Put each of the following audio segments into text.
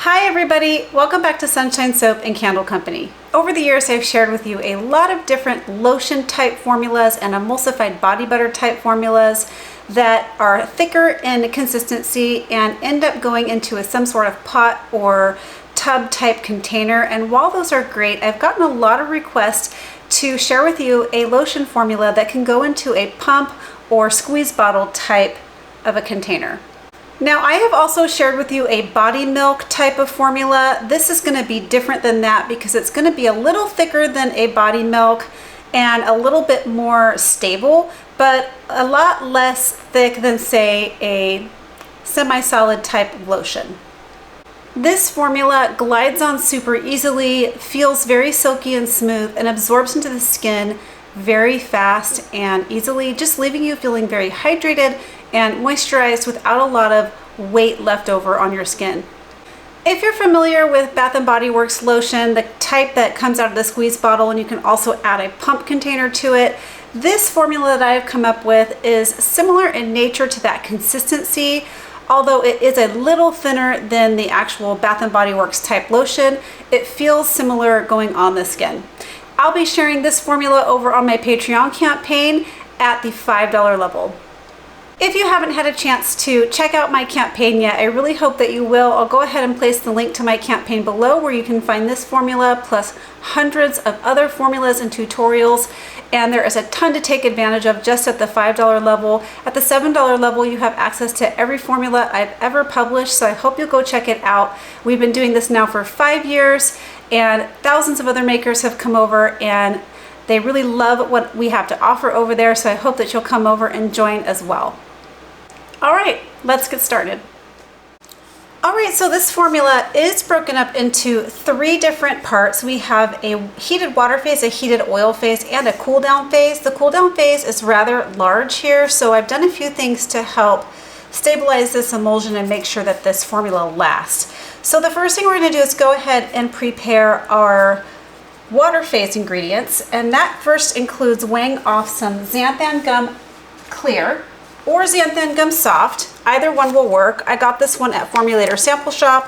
Hi everybody, welcome back to Sunshine Soap and Candle Company. Over the years I've shared with you a lot of different lotion type formulas and emulsified body butter type formulas that are thicker in consistency and end up going into some sort of pot or tub type container. And while those are great, I've gotten a lot of requests to share with you a lotion formula that can go into a pump or squeeze bottle type of a container. Now, I have also shared with you a body milk type of formula. This is going to be different than that because it's going to be a little thicker than a body milk and a little bit more stable, but a lot less thick than, say, a semi-solid type of lotion. This formula glides on super easily, feels very silky and smooth, and absorbs into the skin very fast and easily, just leaving you feeling very hydrated and moisturized without a lot of weight left over on your skin. If you're familiar with Bath & Body Works lotion, the type that comes out of the squeeze bottle, and you can also add a pump container to it, this formula that I've come up with is similar in nature to that consistency, although it is a little thinner than the actual Bath & Body Works type lotion. It feels similar going on the skin. I'll be sharing this formula over on my Patreon campaign at the $5 level. If you haven't had a chance to check out my campaign yet, I really hope that you will. I'll go ahead and place the link to my campaign below where you can find this formula plus hundreds of other formulas and tutorials. And there is a ton to take advantage of just at the $5 level. At the $7 level, you have access to every formula I've ever published, so I hope you'll go check it out. We've been doing this now for 5 years, and thousands of other makers have come over, and they really love what we have to offer over there, so I hope that you'll come over and join as well. All right, let's get started. All right, so this formula is broken up into 3 different parts. We have a heated water phase, a heated oil phase, and a cool down phase. The cool down phase is rather large here, so I've done a few things to help stabilize this emulsion and make sure that this formula lasts. So the first thing we're gonna do is go ahead and prepare our water phase ingredients, and that first includes weighing off some xanthan gum clear or xanthan gum soft. Either one will work. I got this one at Formulator Sample Shop.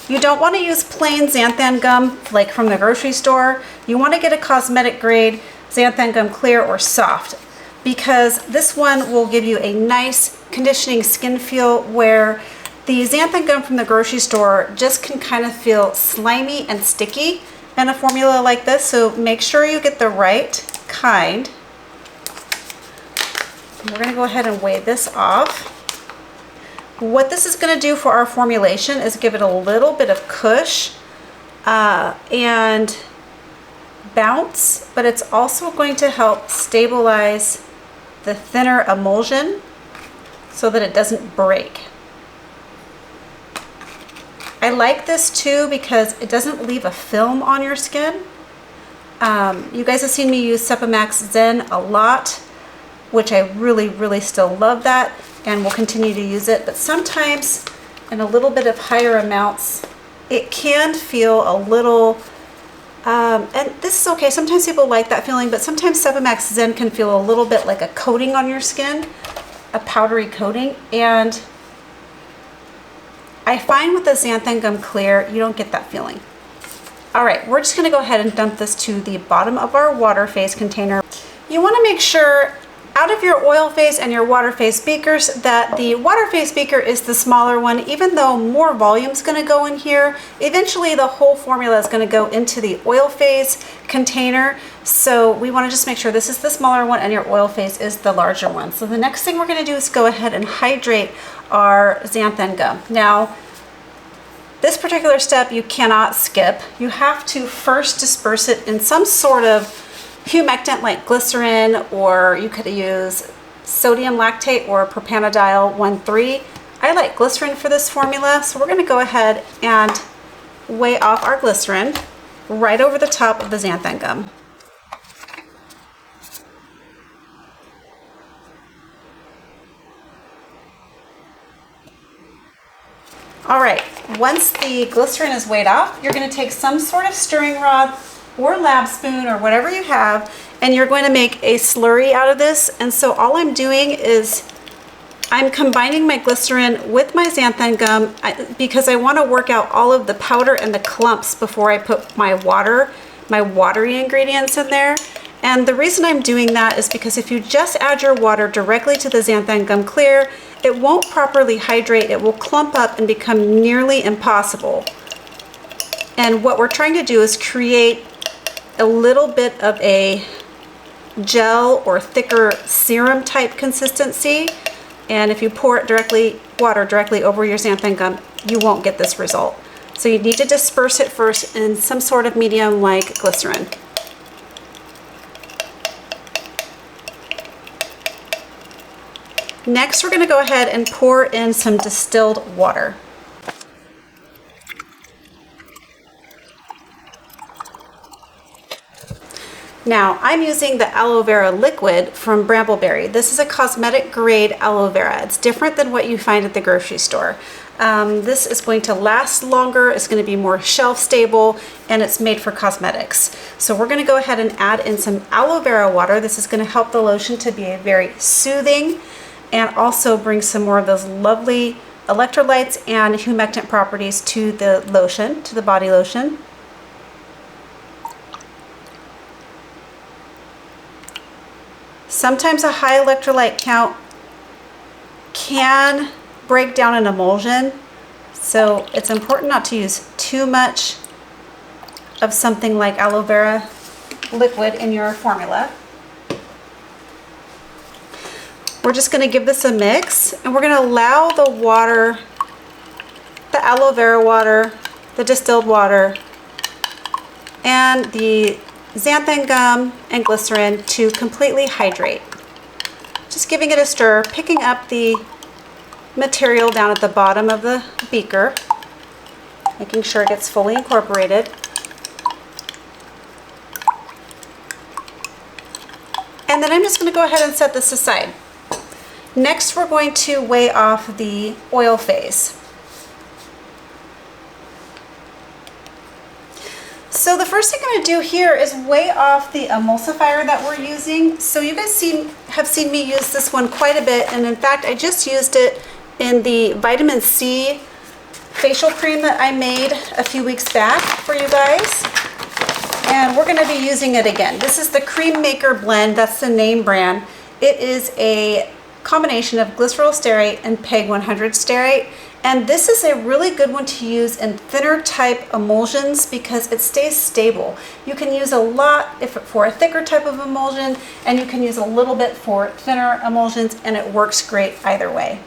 You don't want to use plain xanthan gum like from the grocery store. You want to get a cosmetic grade xanthan gum clear or soft, because this one will give you a nice conditioning skin feel, where the xanthan gum from the grocery store just can kind of feel slimy and sticky in a formula like this. So make sure you get the right kind. We're going to go ahead and weigh this off. What this is going to do for our formulation is give it a little bit of cush and bounce, but it's also going to help stabilize the thinner emulsion so that it doesn't break. I like this too because it doesn't leave a film on your skin. You guys have seen me use Sepamax Zen a lot, which I really still love that and will continue to use it. But sometimes in a little bit of higher amounts, it can feel a little, and this is okay, sometimes people like that feeling, but sometimes Sepamax Zen can feel a little bit like a coating on your skin, a powdery coating. And I find with the xanthan gum clear, you don't get that feeling. All right, we're just gonna go ahead and dump this to the bottom of our water phase container. You wanna make sure out of your oil phase and your water phase beakers that the water phase beaker is the smaller one. Even though more volume is going to go in here, eventually the whole formula is going to go into the oil phase container. So we want to just make sure this is the smaller one and your oil phase is the larger one. So the next thing we're going to do is go ahead and hydrate our xanthan gum. Now, this particular step you cannot skip. You have to first disperse it in some sort of humectant like glycerin, or you could use sodium lactate or propanediol 1,3. I like glycerin for this formula, so we're going to go ahead and weigh off our glycerin right over the top of the xanthan gum. All right, once the glycerin is weighed off, you're going to take some sort of stirring rod or lab spoon or whatever you have, and you're going to make a slurry out of this. And so all I'm doing is I'm combining my glycerin with my xanthan gum because I want to work out all of the powder and the clumps before I put my watery ingredients in there. And the reason I'm doing that is because if you just add your water directly to the xanthan gum clear, it won't properly hydrate. It will clump up and become nearly impossible. And what we're trying to do is create a little bit of a gel or thicker serum type consistency. And if you pour water directly over your xanthan gum, you won't get this result. So you need to disperse it first in some sort of medium like glycerin. Next, we're going to go ahead and pour in some distilled water. Now, I'm using the aloe vera liquid from Brambleberry. This is a cosmetic grade aloe vera. It's different than what you find at the grocery store. This is going to last longer, it's going to be more shelf stable, and it's made for cosmetics. So we're going to go ahead and add in some aloe vera water. This is going to help the lotion to be very soothing and also bring some more of those lovely electrolytes and humectant properties to the lotion, to the body lotion. Sometimes a high electrolyte count can break down an emulsion, so it's important not to use too much of something like aloe vera liquid in your formula. We're just going to give this a mix, and we're going to allow the water, the aloe vera water, the distilled water, and the xanthan gum and glycerin to completely hydrate. Just giving it a stir, picking up the material down at the bottom of the beaker, making sure it gets fully incorporated. And then I'm just going to go ahead and set this aside. Next, we're going to weigh off the oil phase. So the first thing I'm going to do here is weigh off the emulsifier that we're using. So you guys have seen me use this one quite a bit, and in fact I just used it in the vitamin C facial cream that I made a few weeks back for you guys. And we're going to be using it again. This is the Cream Maker blend, that's the name brand. It is a combination of glyceryl stearate and PEG 100 stearate. And this is a really good one to use in thinner type emulsions because it stays stable. You can use a lot for a thicker type of emulsion, and you can use a little bit for thinner emulsions, and it works great either way.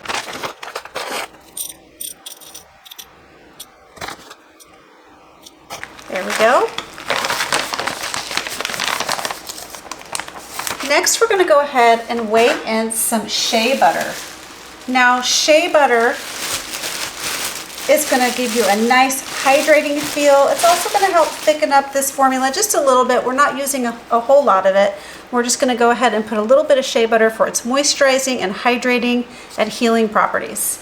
There we go. Next, we're going to go ahead and weigh in some shea butter. Now, shea butter is going to give you a nice hydrating feel. It's also going to help thicken up this formula just a little bit. We're not using a whole lot of it. We're just going to go ahead and put a little bit of shea butter for its moisturizing and hydrating and healing properties.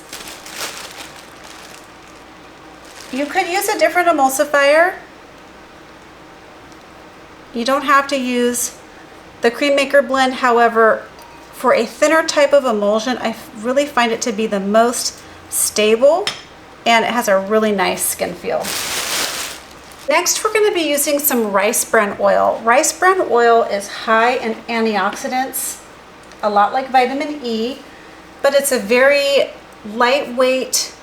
You could use a different emulsifier. You don't have to use the Cream Maker blend. However, for a thinner type of emulsion, I really find it to be the most stable, and it has a really nice skin feel. Next, we're going to be using some rice bran oil. Rice bran oil is high in antioxidants, a lot like vitamin E, but it's a very lightweight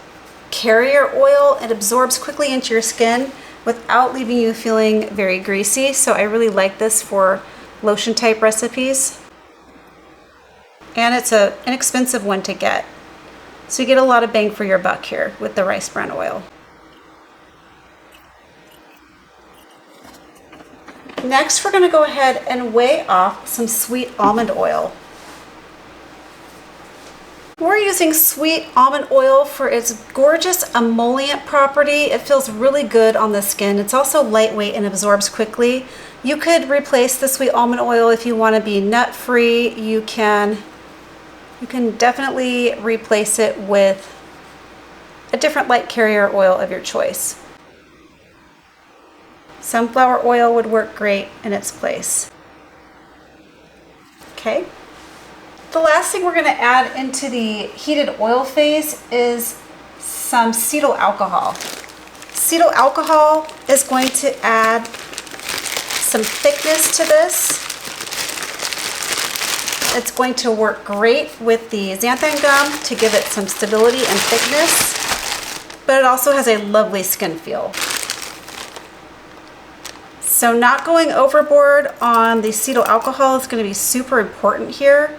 carrier oil. It absorbs quickly into your skin without leaving you feeling very greasy. So I really like this for lotion type recipes. And it's an inexpensive one to get. So you get a lot of bang for your buck here with the rice bran oil. Next, we're going to go ahead and weigh off some sweet almond oil. We're using sweet almond oil for its gorgeous emollient property. It feels really good on the skin. It's also lightweight and absorbs quickly. You could replace the sweet almond oil if you want to be nut-free. You can definitely replace it with a different light carrier oil of your choice. Sunflower oil would work great in its place. Okay. The last thing we're going to add into the heated oil phase is some cetyl alcohol. Cetyl alcohol is going to add some thickness to this. It's going to work great with the xanthan gum to give it some stability and thickness, but it also has a lovely skin feel. So not going overboard on the cetyl alcohol is going to be super important here,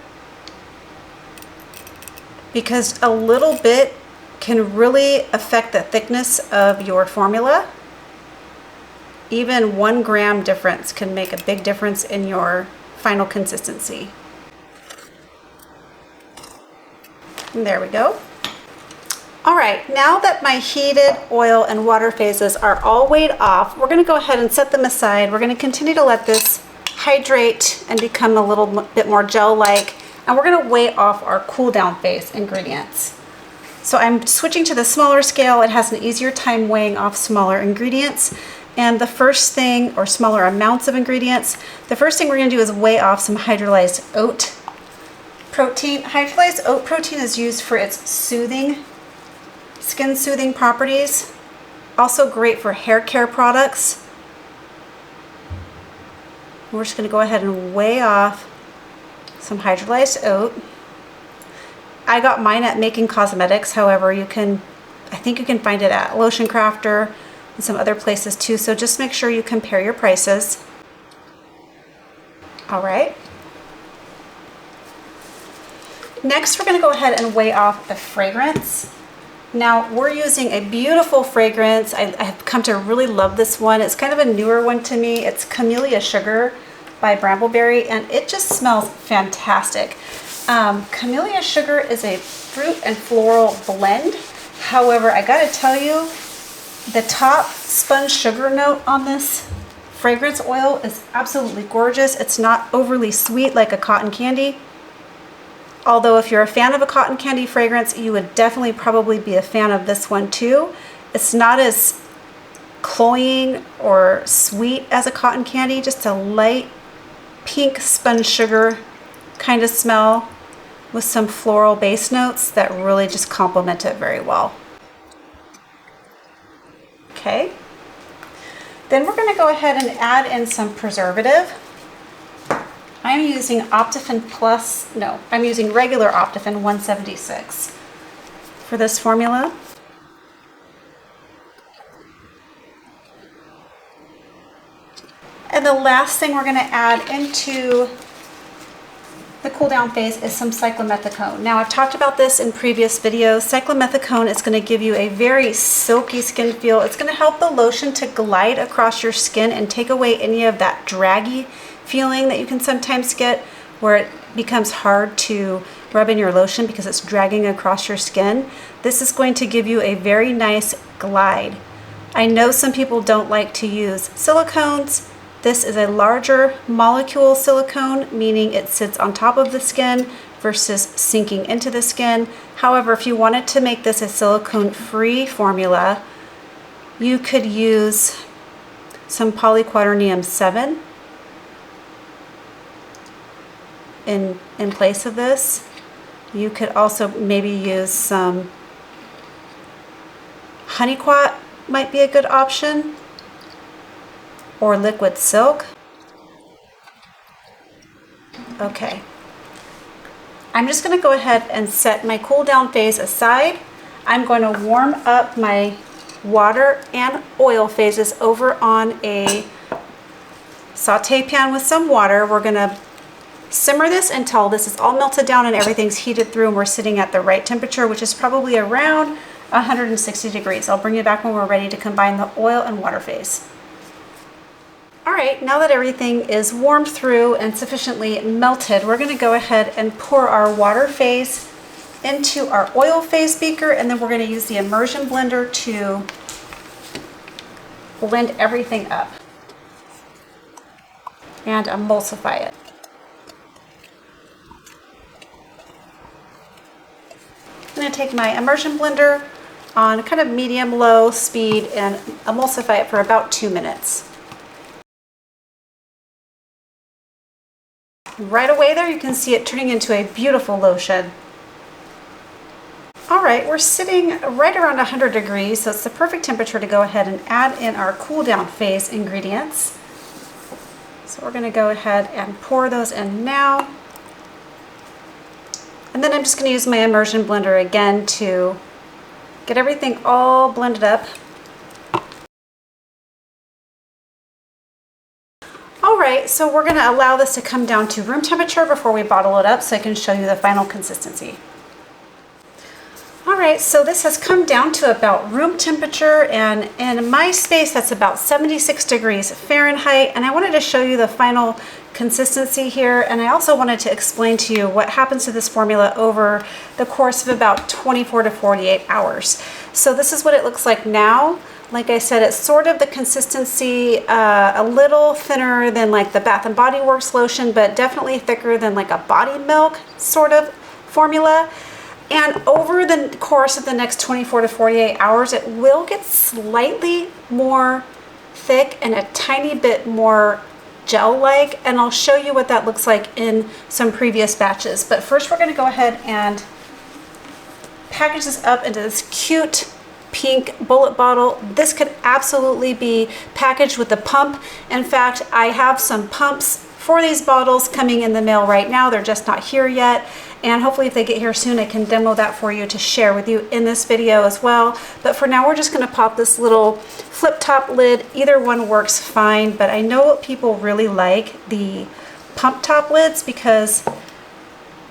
because a little bit can really affect the thickness of your formula. Even 1 gram difference can make a big difference in your final consistency. And there we go. All right, now that my heated oil and water phases are all weighed off, we're going to go ahead and set them aside. We're going to continue to let this hydrate and become a little bit more gel-like, and we're going to weigh off our cool down phase ingredients. So I'm switching to the smaller scale. It has an easier time weighing off smaller ingredients. And the first thing, or smaller amounts of ingredients, the first thing we're going to do is weigh off some hydrolyzed oat protein. Hydrolyzed oat protein is used for its soothing, skin soothing properties. Also great for hair care products. We're just going to go ahead and weigh off some hydrolyzed oat. I got mine at Making Cosmetics. However, I think you can find it at Lotion Crafter and some other places too. So just make sure you compare your prices. All right. Next, we're going to go ahead and weigh off the fragrance. Now, we're using a beautiful fragrance. I've come to really love this one. It's kind of a newer one to me. It's Camellia Sugar by Brambleberry, and it just smells fantastic. Camellia Sugar is a fruit and floral blend. However, I gotta tell you, the top spun sugar note on this fragrance oil is absolutely gorgeous. It's not overly sweet like a cotton candy. Although if you're a fan of a cotton candy fragrance, you would definitely probably be a fan of this one too. It's not as cloying or sweet as a cotton candy, just a light pink spun sugar kind of smell with some floral base notes that really just complement it very well. Okay. Then we're going to go ahead and add in some preservative. I'm using optiphen plus, no, I'm using regular optiphen 176 for this formula. And the last thing we're going to add into the cool down phase is some cyclomethicone. Now, I've talked about this in previous videos. Cyclomethicone is going to give you a very silky skin feel. It's going to help the lotion to glide across your skin and take away any of that draggy feeling that you can sometimes get where it becomes hard to rub in your lotion because it's dragging across your skin. This is going to give you a very nice glide. I know some people don't like to use silicones. This is a larger molecule silicone, meaning it sits on top of the skin versus sinking into the skin. However, if you wanted to make this a silicone-free formula, you could use some polyquaternium 7 in place of this. You could also maybe use some honeyquat, might be a good option, or liquid silk. Okay, I'm just going to go ahead and set my cool down phase aside. I'm going to warm up my water and oil phases over on a saute pan with some water. We're going to simmer this until this is all melted down and everything's heated through and we're sitting at the right temperature, which is probably around 160 degrees. I'll bring you back when we're ready to combine the oil and water phase. All right, now that everything is warmed through and sufficiently melted, we're going to go ahead and pour our water phase into our oil phase beaker, and then we're going to use the immersion blender to blend everything up and emulsify it. I'm going to take my immersion blender on kind of medium-low speed and emulsify it for about 2 minutes. Right away there, you can see it turning into a beautiful lotion. All right, we're sitting right around 100 degrees, so it's the perfect temperature to go ahead and add in our cool down phase ingredients. So we're gonna go ahead and pour those in now. And then I'm just gonna use my immersion blender again to get everything all blended up. All right, so we're gonna allow this to come down to room temperature before we bottle it up so I can show you the final consistency. All right, so this has come down to about room temperature, and in my space that's about 76 degrees Fahrenheit, and I wanted to show you the final consistency here, and I also wanted to explain to you what happens to this formula over the course of about 24 to 48 hours. So this is what it looks like now. Like I said, it's sort of the consistency, a little thinner than like the Bath & Body Works lotion, but definitely thicker than like a body milk sort of formula. And over the course of the next 24 to 48 hours, it will get slightly more thick and a tiny bit more gel-like, and I'll show you what that looks like in some previous batches. But first we're gonna go ahead and package this up into this cute pink bullet bottle. This could absolutely be packaged with a pump. In fact, I have some pumps for these bottles coming in the mail right now. They're just not here yet. And hopefully if they get here soon, I can demo that for you to share with you in this video as well. But for now, we're just gonna pop this little flip top lid. Either one works fine, but I know people really like the pump top lids because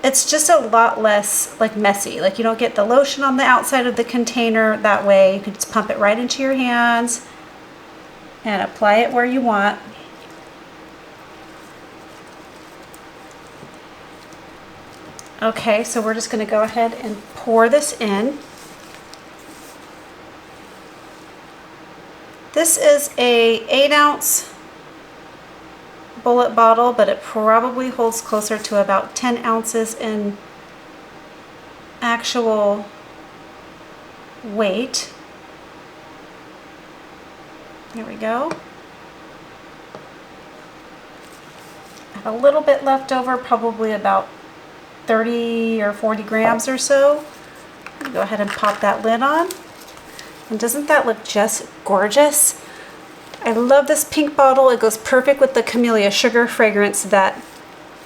it's just a lot less like messy. Like you don't get the lotion on the outside of the container that way. You can just pump it right into your hands and apply it where you want. Okay, so we're just going to go ahead and pour this in. This is a 8-ounce bullet bottle, but it probably holds closer to about 10 ounces in actual weight. There we go. I have a little bit left over, probably about 30 or 40 grams or so. Go ahead and pop that lid on. And doesn't that look just gorgeous? I love this pink bottle. It goes perfect with the camellia sugar fragrance that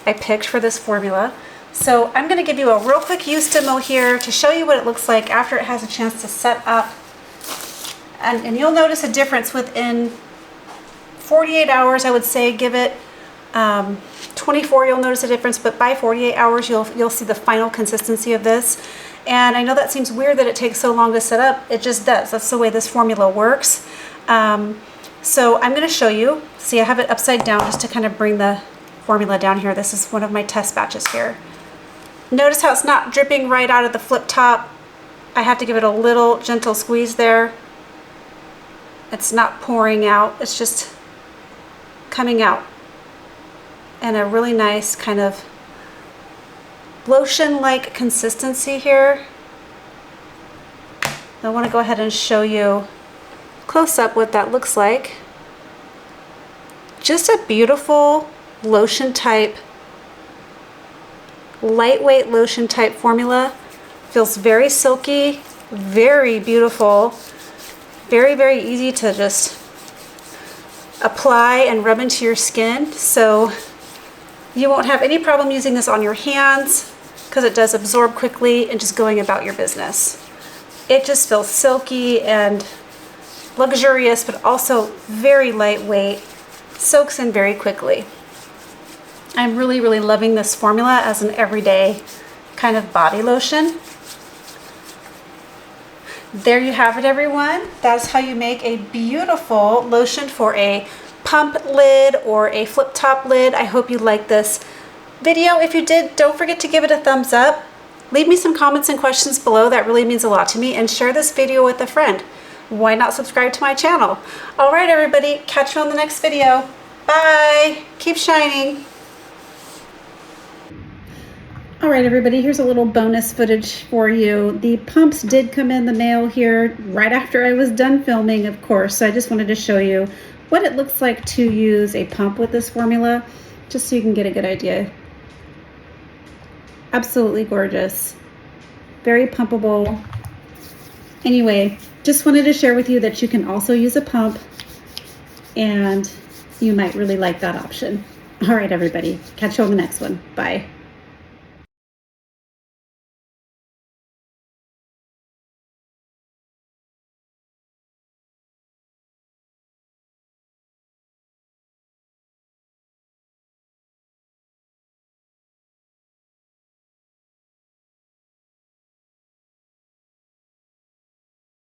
I picked for this formula. So I'm going to give you a real quick use demo here to show you what it looks like after it has a chance to set up. And you'll notice a difference within 48 hours, I would say. Give it 24, you'll notice a difference, but by 48 hours, you'll see the final consistency of this. And I know that seems weird that it takes so long to set up. It just does. That's the way this formula works. So I'm going to show you. See, I have it upside down just to kind of bring the formula down here. This is one of my test batches here. Notice how it's not dripping right out of the flip top. I have to give it a little gentle squeeze there. It's not pouring out. It's just coming out. And a really nice kind of lotion-like consistency here. I want to go ahead and show you close up what that looks like. Just a beautiful lotion type, lightweight lotion type formula. Feels very silky, very beautiful, very, very easy to just apply and rub into your skin. So you won't have any problem using this on your hands because it does absorb quickly and just going about your business. It just feels silky and luxurious, but also very lightweight, soaks in very quickly. I'm really, really loving this formula as an everyday kind of body lotion. There you have it, everyone. That's how you make a beautiful lotion for a pump lid or a flip top lid. I hope you liked this video. If you did, don't forget to give it a thumbs up. Leave me some comments and questions below. That really means a lot to me. And share this video with a friend. Why not subscribe to my channel? All right, everybody. Catch you on the next video. Bye. Keep shining. All right, everybody, here's a little bonus footage for you. The pumps did come in the mail here right after I was done filming, of course. So I just wanted to show you what it looks like to use a pump with this formula, just so you can get a good idea. Absolutely gorgeous. Very pumpable. Anyway, just wanted to share with you that you can also use a pump, and you might really like that option. All right, everybody. Catch you on the next one. Bye.